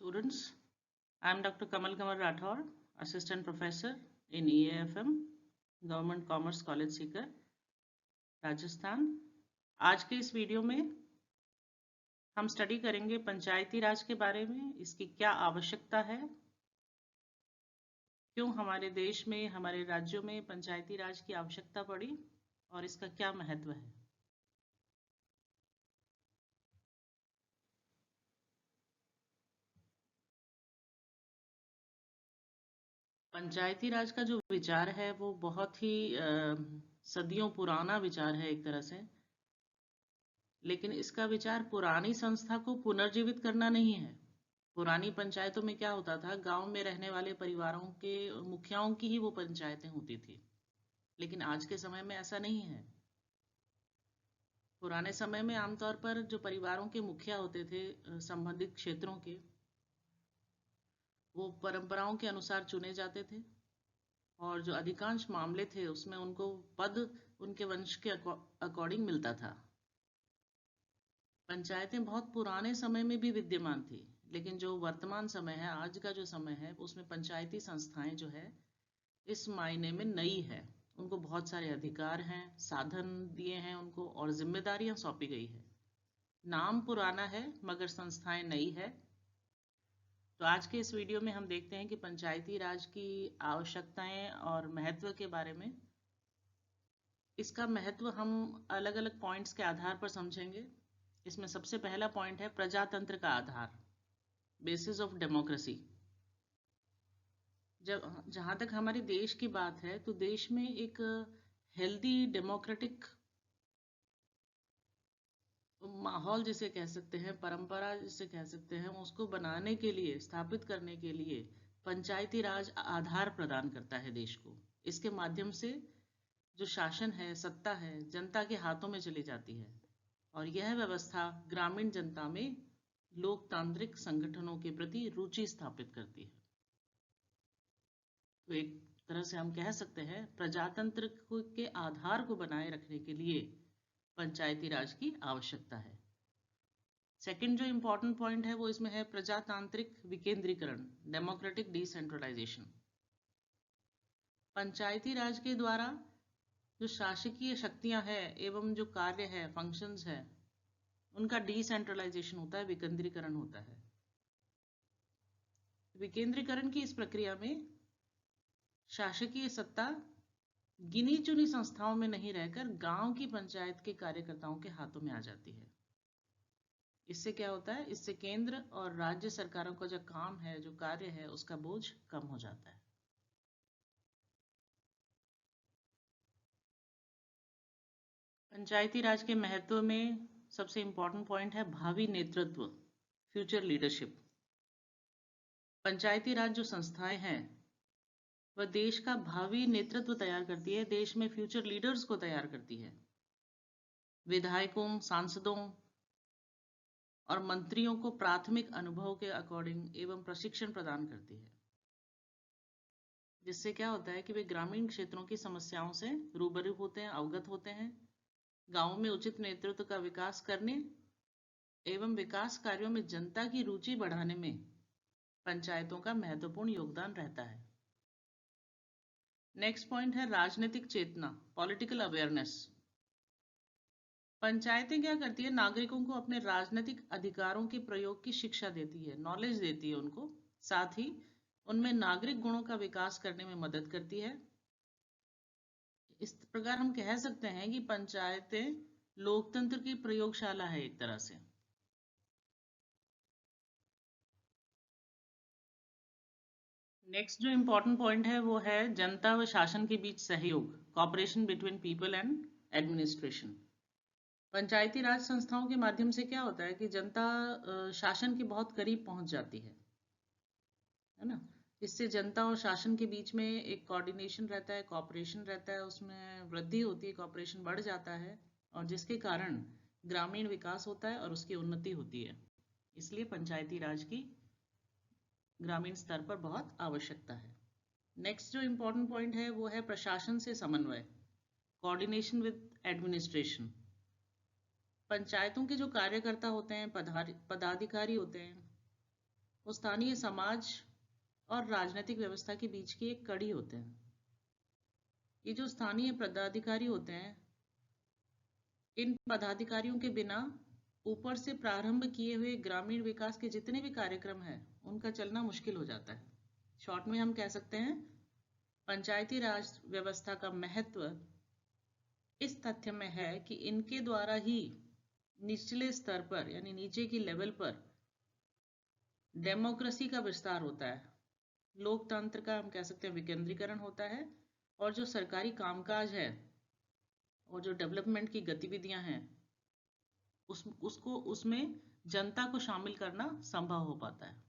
Students, I am Dr. Kamal Rathore, Assistant Professor in EAFM, Government Commerce College Sikar, Rajasthan. आज के इस video में हम स्टडी करेंगे पंचायती राज के बारे में, इसकी क्या आवश्यकता है, क्यों हमारे देश में, हमारे राज्यों में पंचायती राज की आवश्यकता पड़ी और इसका क्या महत्व है। पंचायती राज का जो विचार है वो बहुत ही सदियों पुराना विचार है एक तरह से, लेकिन इसका विचार पुरानी संस्था को पुनर्जीवित करना नहीं है। पुरानी पंचायतों में क्या होता था, गांव में रहने वाले परिवारों के मुखियाओं की ही वो पंचायतें होती थी, लेकिन आज के समय में ऐसा नहीं है। पुराने समय में आमतौर पर जो परिवारों के मुखिया होते थे संबंधित क्षेत्रों के, वो परंपराओं के अनुसार चुने जाते थे और जो अधिकांश मामले थे उसमें उनको पद उनके वंश के अकॉर्डिंग मिलता था। पंचायतें बहुत पुराने समय में भी विद्यमान थी, लेकिन जो वर्तमान समय है, आज का जो समय है, उसमें पंचायती संस्थाएं जो है इस मायने में नई है। उनको बहुत सारे अधिकार हैं, साधन दिए हैं उनको और जिम्मेदारियां सौंपी गई है। नाम पुराना है मगर संस्थाएं नई है। तो आज के इस वीडियो में हम देखते हैं कि पंचायती राज की आवश्यकताएं और महत्व के बारे में। इसका महत्व हम अलग अलग पॉइंट्स के आधार पर समझेंगे। इसमें सबसे पहला पॉइंट है प्रजातंत्र का आधार, बेसिस ऑफ डेमोक्रेसी। जहाँ तक हमारे देश की बात है, तो देश में एक हेल्दी डेमोक्रेटिक माहौल जिसे कह सकते हैं, परंपरा जिसे कह सकते हैं, उसको बनाने के लिए, स्थापित करने के लिए पंचायती राज आधार प्रदान करता है देश को। इसके माध्यम से जो शासन है, सत्ता है, जनता के हाथों में चली जाती है और यह व्यवस्था ग्रामीण जनता में लोकतांत्रिक संगठनों के प्रति रुचि स्थापित करती है। तो एक तरह से हम कह सकते हैं प्रजातंत्र के आधार को बनाए रखने के लिए पंचायती राज की आवश्यकता है। सेकंड जो इंपॉर्टेंट पॉइंट है वो इसमें है प्रजातांत्रिक विकेंद्रीकरण, डेमोक्रेटिक डिसेंट्रलाइजेशन। पंचायती राज के द्वारा जो शासकीय शक्तियां हैं एवं जो कार्य है, फंक्शंस है, उनका डिसेंट्रलाइजेशन होता है, विकेंद्रीकरण होता है। विकेंद्रीकरण की इस प्रक्रिया में शासकीय सत्ता गिनी चुनी संस्थाओं में नहीं रहकर गांव की पंचायत के कार्यकर्ताओं के हाथों में आ जाती है। इससे क्या होता है, इससे केंद्र और राज्य सरकारों का जो काम है, जो कार्य है, उसका बोझ कम हो जाता है। पंचायती राज के महत्व में सबसे इंपॉर्टेंट पॉइंट है भावी नेतृत्व, फ्यूचर लीडरशिप। पंचायती राज जो संस्थाएं हैं वह देश का भावी नेतृत्व तैयार करती है, देश में फ्यूचर लीडर्स को तैयार करती है। विधायकों, सांसदों और मंत्रियों को प्राथमिक अनुभव के अकॉर्डिंग एवं प्रशिक्षण प्रदान करती है, जिससे क्या होता है कि वे ग्रामीण क्षेत्रों की समस्याओं से रूबरू होते हैं, अवगत होते हैं। गांव में उचित नेतृत्व का विकास करने एवं विकास कार्यों में जनता की रुचि बढ़ाने में पंचायतों का महत्वपूर्ण योगदान रहता है। नेक्स्ट पॉइंट है राजनीतिक चेतना, पॉलिटिकल अवेयरनेस। पंचायतें क्या करती है, नागरिकों को अपने राजनीतिक अधिकारों के प्रयोग की शिक्षा देती है, नॉलेज देती है उनको, साथ ही उनमें नागरिक गुणों का विकास करने में मदद करती है। इस प्रकार हम कह सकते हैं कि पंचायतें लोकतंत्र की प्रयोगशाला है एक तरह से। नेक्स्ट जो इम्पोर्टेंट पॉइंट है वो है जनता व शासन के बीच सहयोग, cooperation between people and administration. Panchayati Raj संस्थाओं के माध्यम से क्या होता है कि जनता शासन के बहुत करीब पहुंच जाती है ना। इससे जनता और शासन के बीच में एक कोऑर्डिनेशन रहता है, कॉपरेशन रहता है, उसमें वृद्धि होती है, कॉपरेशन बढ़ जाता है और जिसके कारण ग्रामीण विकास होता है और उसकी उन्नति होती है। इसलिए पंचायती राज की ग्रामीण स्तर पर बहुत आवश्यकता है। नेक्स्ट जो इम्पोर्टेंट पॉइंट है वो है प्रशासन से समन्वय, कोऑर्डिनेशन विद एडमिनिस्ट्रेशन। पंचायतों के जो कार्यकर्ता होते हैं, पदाधिकारी होते हैं, वो स्थानीय समाज और राजनीतिक व्यवस्था के बीच की एक कड़ी होते हैं। ये जो स्थानीय पदाधिकारी होते हैं, इन पदाधिकारियों के बिना ऊपर से प्रारंभ किए हुए ग्रामीण विकास के जितने भी कार्यक्रम हैं उनका चलना मुश्किल हो जाता है। शॉर्ट में हम कह सकते हैं पंचायती राज व्यवस्था का महत्व इस तथ्य में है कि इनके द्वारा ही निचले स्तर पर यानी नीचे की लेवल पर डेमोक्रेसी का विस्तार होता है, लोकतंत्र का हम कह सकते हैं विकेंद्रीकरण होता है, और जो सरकारी कामकाज है और जो डेवलपमेंट की गतिविधियां हैं उसमें जनता को शामिल करना संभव हो पाता है।